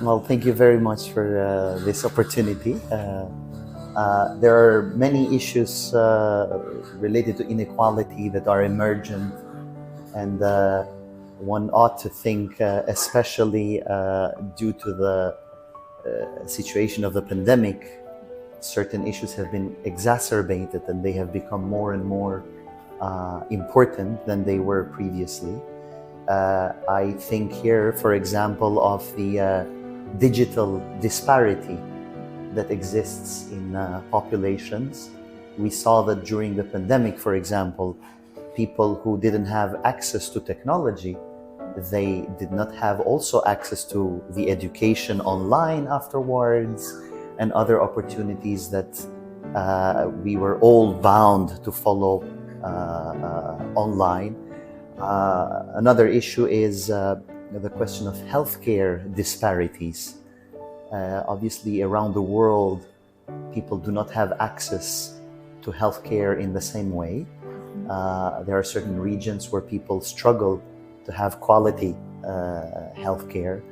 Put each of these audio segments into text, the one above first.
Well, thank you very much for this opportunity. There are many issues related to inequality that are emergent, and one ought to think, especially due to the situation of the pandemic, certain issues have been exacerbated and they have become more and more important than they were previously. I think here, for example, of the digital disparity that exists in populations. We saw that during the pandemic, for example, people who didn't have access to technology, they did not have also access to the education online afterwards and other opportunities that we were all bound to follow online. Another issue is the question of healthcare disparities. Obviously, around the world, people do not have access to healthcare in the same way. There are certain regions where people struggle to have quality healthcare,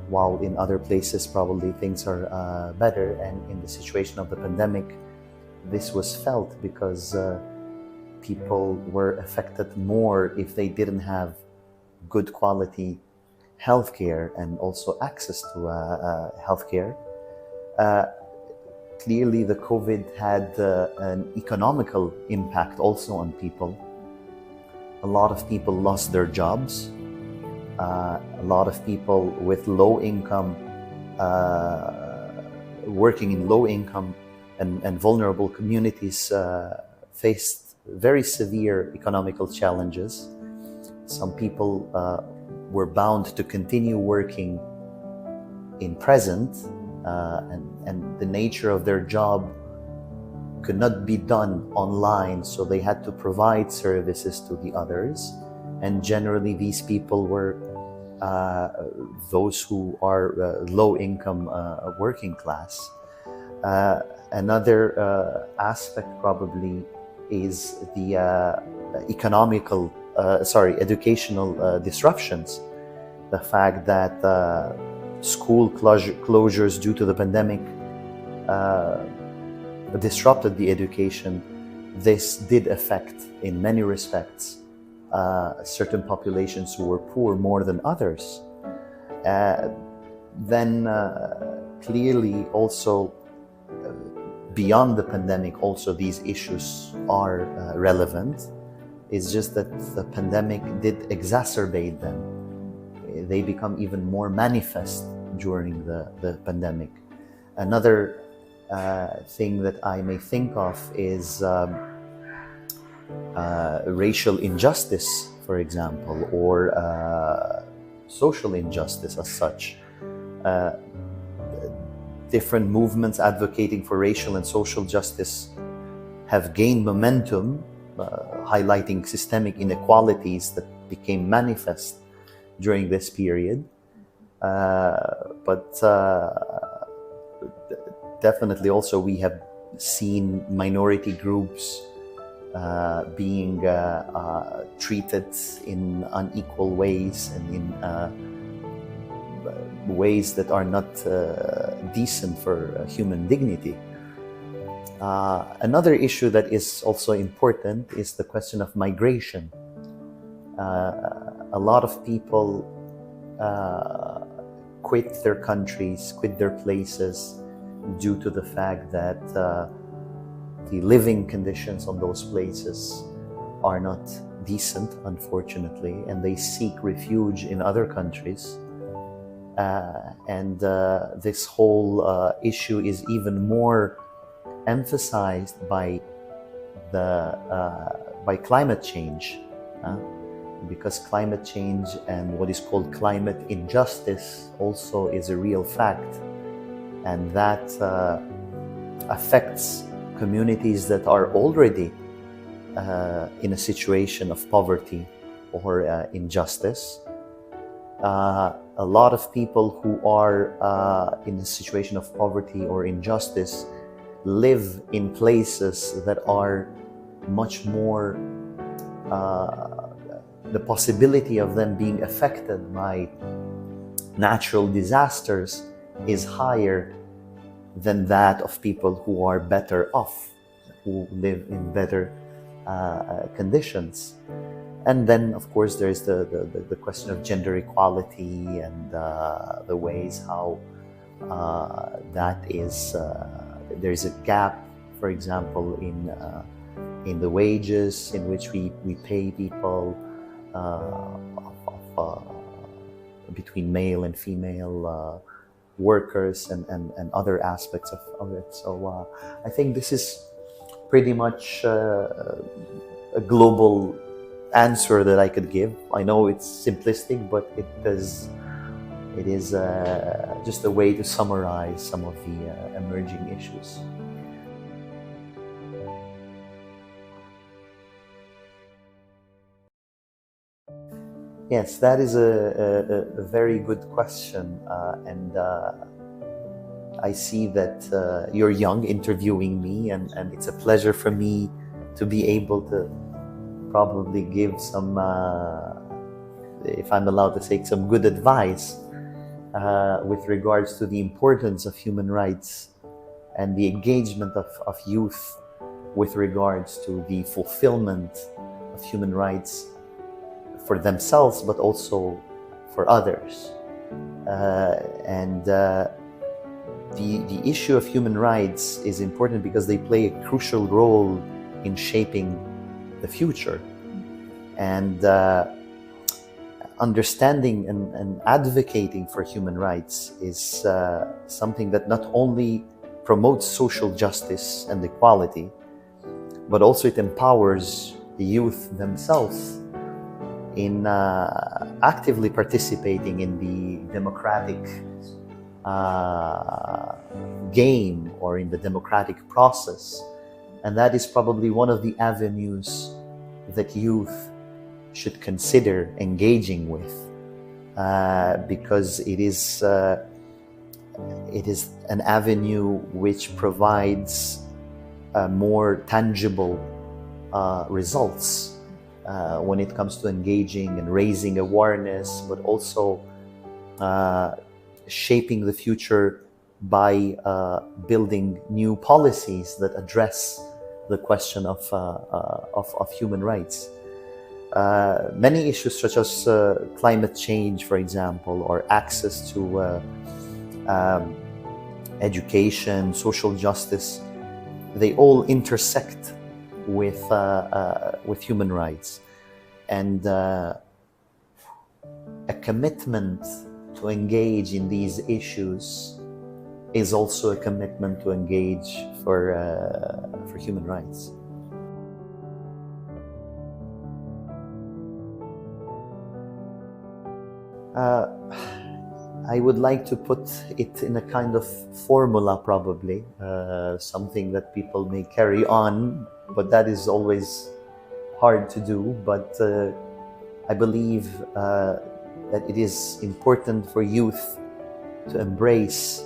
while in other places probably things are better. And in the situation of the pandemic, this was felt because people were affected more if they didn't have good quality healthcare and also access to healthcare. Clearly, the COVID had an economical impact also on people. A lot of people lost their jobs. A lot of people with low income, working in low income and vulnerable communities faced very severe economical challenges. Some people were bound to continue working in present, and the nature of their job could not be done online, so they had to provide services to the others. And generally, these people were those who are low income working class. Another aspect probably is the educational disruptions. The fact that school closures due to the pandemic disrupted the education. This did affect, in many respects, certain populations who were poor more than others. Then clearly also beyond the pandemic, also these issues are relevant. It's just that the pandemic did exacerbate them. They become even more manifest during the pandemic. Another thing that I may think of is racial injustice, for example, or social injustice as such. Different movements advocating for racial and social justice have gained momentum, highlighting systemic inequalities that became manifest during this period. But definitely also we have seen minority groups being treated in unequal ways and in ways that are not decent for human dignity. Another issue that is also important is the question of migration. A lot of people quit their countries, quit their places due to the fact that the living conditions on those places are not decent, unfortunately, and they seek refuge in other countries. And this whole issue is even more emphasized by climate change, because climate change and what is called climate injustice also is a real fact, and that affects communities that are already in a situation of poverty or injustice. A lot of people who are in a situation of poverty or injustice live in places that are much more, the possibility of them being affected by natural disasters is higher than that of people who are better off, who live in better conditions. And then, of course, there's the question of gender equality and the ways how that is, there's a gap, for example, in the wages in which we pay people between male and female workers and other aspects of it. So I think this is pretty much a global answer that I could give. I know it's simplistic, but it is just a way to summarize some of the emerging issues. Yes, that is a very good question, and I see that you're young interviewing me, and it's a pleasure for me to be able to probably give some, if I'm allowed to say, some good advice with regards to the importance of human rights and the engagement of youth with regards to the fulfillment of human rights for themselves, but also for others. And the issue of human rights is important because they play a crucial role in shaping the future. And understanding and advocating for human rights is something that not only promotes social justice and equality, but also it empowers the youth themselves in actively participating in the democratic game or in the democratic process. And that is probably one of the avenues that youth should consider engaging with, because it is an avenue which provides more tangible results when it comes to engaging and raising awareness, but also shaping the future by building new policies that address the question of human rights. Many issues such as climate change, for example, or access to education, social justice, they all intersect with human rights. And a commitment to engage in these issues is also a commitment to engage for human rights. I would like to put it in a kind of formula, probably, something that people may carry on, but that is always hard to do. But I believe that it is important for youth to embrace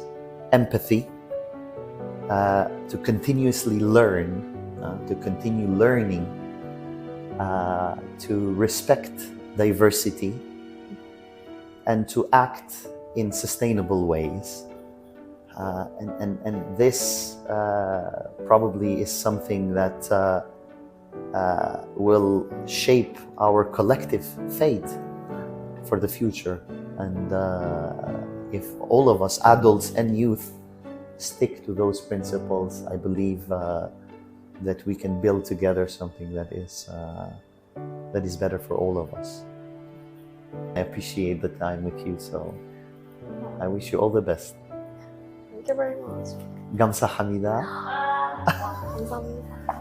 empathy, to continuously learn, to continue learning, to respect diversity, and to act in sustainable ways. And this probably is something that will shape our collective fate for the future. And if all of us, adults and youth, stick to those principles, I believe that we can build together something that is better for all of us. I appreciate the time with you, so I wish you all the best. Thank you very much. 감사합니다. 감사합니다.